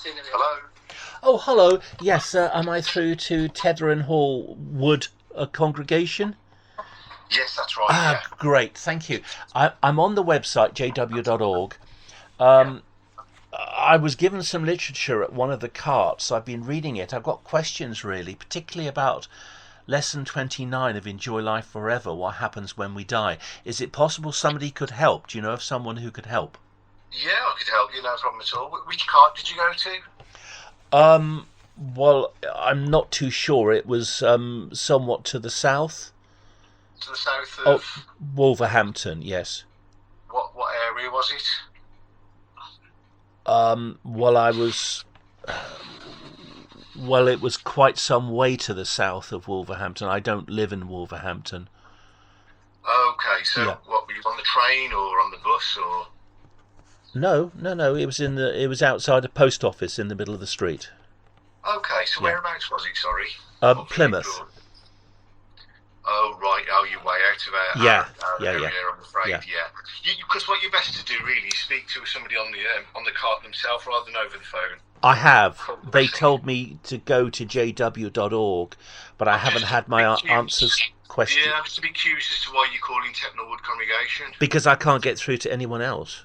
Hello. Oh, hello. Yes, am I through to Tethering Hall Wood congregation? Yes, that's right. Ah, Yeah, great. Thank you. I'm on the website, jw.org. yeah. I was given some literature at one of the carts. I've been reading it. I've got questions, really, particularly about Lesson 29 of Enjoy Life Forever. What happens when we die? Is it possible somebody could help? Do you know of someone who could help? Yeah, I could help you. No problem at all. Which cart did you go to? Well, I'm not too sure. It was somewhat to the south. To the south Oh, of Wolverhampton, yes. what area was it? Well, I was. Well, it was quite some way to the south of Wolverhampton. I don't live in Wolverhampton. Okay, so Yeah. what were you on the train or on the bus or? No, no, no. It was in the. It was outside a post office in the middle of the street. Okay, so Yeah. whereabouts was it? Sorry. What village Plymouth. or? Oh right, oh you're way out of Yeah, our yeah, yeah, area, I'm afraid. yeah. Yeah, because what you're best to do really is speak to somebody on the cart themselves rather than over the phone. I have. Probably They best thing. told me to go to jw.org, but I I'm haven't just a had my bit curious. answers question Yeah, I'm just a bit curious as to why you're calling Wood Congregation. because I can't get through to anyone else.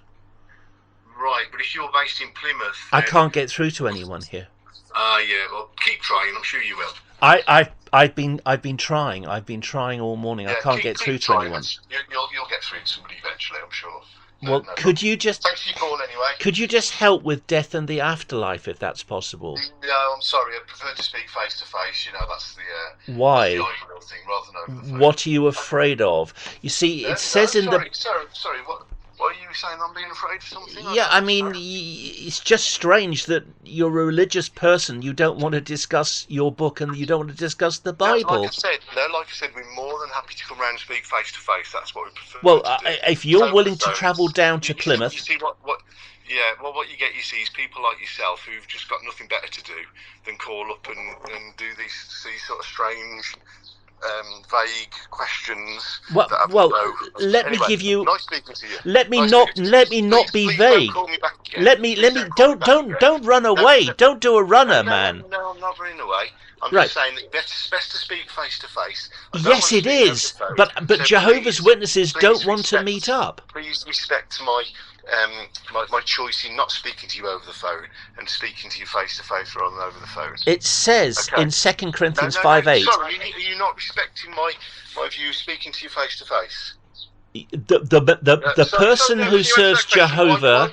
Right, but if you're based in Plymouth, I then can't get through to anyone here. yeah, well, keep trying. I'm sure you will. I've been trying. I've been trying all morning. I Yeah, can't get through keep to trying. anyone. You'll get through to somebody eventually. I'm sure. No, Well, no could problem. you just Thanks for your call anyway. could you just help with death and the afterlife if that's possible? No, I'm sorry. I prefer to speak face to face. You know, that's the Why? ideal thing rather than over the phone. What are you afraid of? You see, No, it says in the sorry. What are you saying? I'm being afraid of something? I yeah, don't I mean, understand. it's just strange that you're a religious person. You don't want to discuss your book and you don't want to discuss the No, like I Bible. said, we're more than happy to come round and speak face to face. That's what we prefer Well, to do. if It's you're over the willing to phone. travel down to You Plymouth, see yeah. Well, what you get, you see, is people like yourself who've just got nothing better to do than call up and do these sort of strange, vague questions well, that have well, no. let me Anyway, give you. nice speaking to you. Let me Nice not speaking to you. let me not be Please don't vague. call me back again. Let Please me don't call me don't back don't again. don't run No, away. no, Don't do a no, runner, no, man. no, I'm not running away. I'm Right. just saying that it's best to speak face to face. I don't Yes, want to it speak over the is. phone. But So Jehovah's Witnesses don't please want to meet up. please respect my choice in not speaking to you over the phone and speaking to you face to face rather than over the phone. It says Okay. in Second No, Corinthians no, no. 5:8. Sorry, are you not respecting my view of speaking to you face to face? The person No, who can you answer serves that question? Jehovah.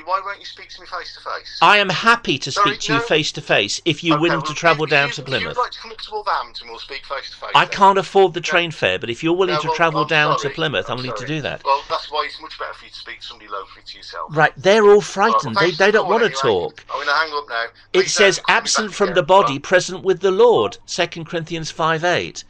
Why won't you speak to me face to face? I am happy to Sorry, speak to you no. face to face if you're Okay, willing well, to travel down to if you'd Plymouth. like to come up to Wolverhampton, we'll speak face to face I then. can't afford the No, train fare, but if you're willing no, to well, travel I'm down to sorry. Plymouth, I'm I'm willing to sorry. do that. Well, that's why it's much better for you to speak to somebody locally to yourself. Right, they're all All right, well, frightened. They thanks for they the don't call want to anyway. talk. I'm going to hang up now. It Please says don't call me absent back from again. the Bye. body, present with the Lord. 2 Corinthians 5:8.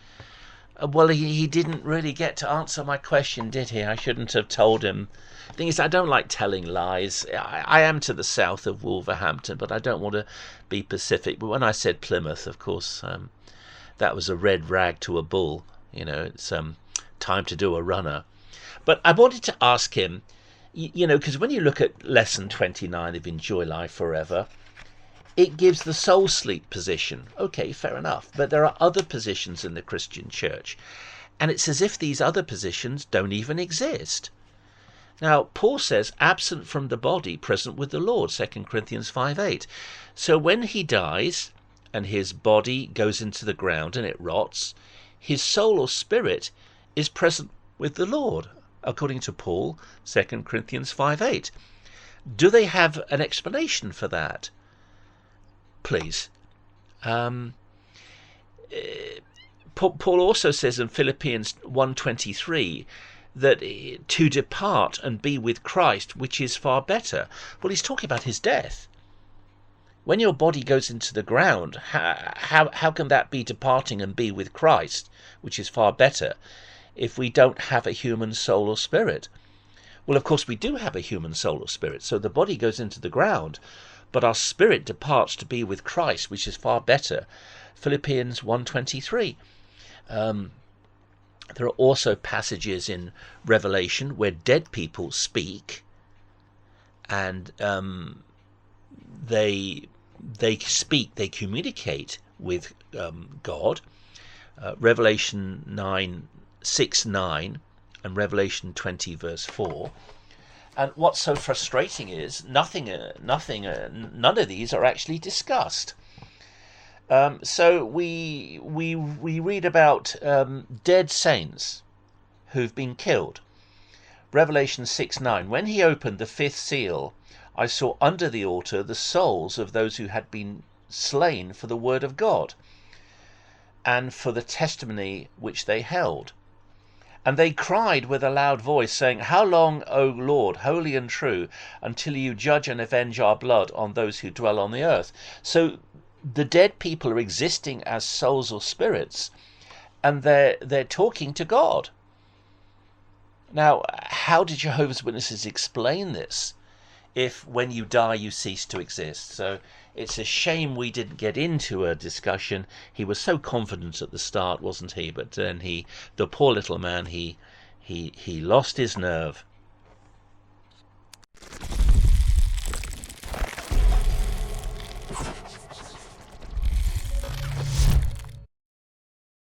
Well, he didn't really get to answer my question, did he? I shouldn't have told him. The thing is, I don't like telling lies. I am to the south of Wolverhampton, but I don't want to be Pacific. But when I said Plymouth, of course, that was a red rag to a bull. You know, it's time to do a runner. But I wanted to ask him, because when you look at lesson 29 of Enjoy Life Forever, it gives the soul sleep position. Okay, fair enough. But there are other positions in the Christian church. And it's as if these other positions don't even exist. Now, Paul says, absent from the body, present with the Lord, 2 Corinthians 5:8. So when he dies and his body goes into the ground and it rots, his soul or spirit is present with the Lord, according to Paul, 2 Corinthians 5:8. Do they have an explanation for that? Please. Um, Paul also says in Philippians 1:23 that to depart and be with Christ, which is far better. Well, he's talking about his death. When your body goes into the ground, how can that be departing and be with Christ, which is far better, if we don't have a human soul or spirit? Well, of course, we do have a human soul or spirit. So the body goes into the ground, but our spirit departs to be with Christ, which is far better. Philippians 1:23. There are also passages in Revelation where dead people speak, and they speak, they communicate with God. Revelation 9:6-9 and Revelation 20 verse 4. And what's so frustrating is none of these are actually discussed. So we read about dead saints who've been killed. Revelation 6:9. When he opened the fifth seal, I saw under the altar the souls of those who had been slain for the word of God and for the testimony which they held. And they cried with a loud voice, saying, How long, O Lord, holy and true, until you judge and avenge our blood on those who dwell on the earth? So the dead people are existing as souls or spirits, and they're talking to God. Now, how did Jehovah's Witnesses explain this? If when you die you cease to exist. So it's a shame we didn't get into a discussion. He was so confident at the start, wasn't he? But then the poor little man, he lost his nerve.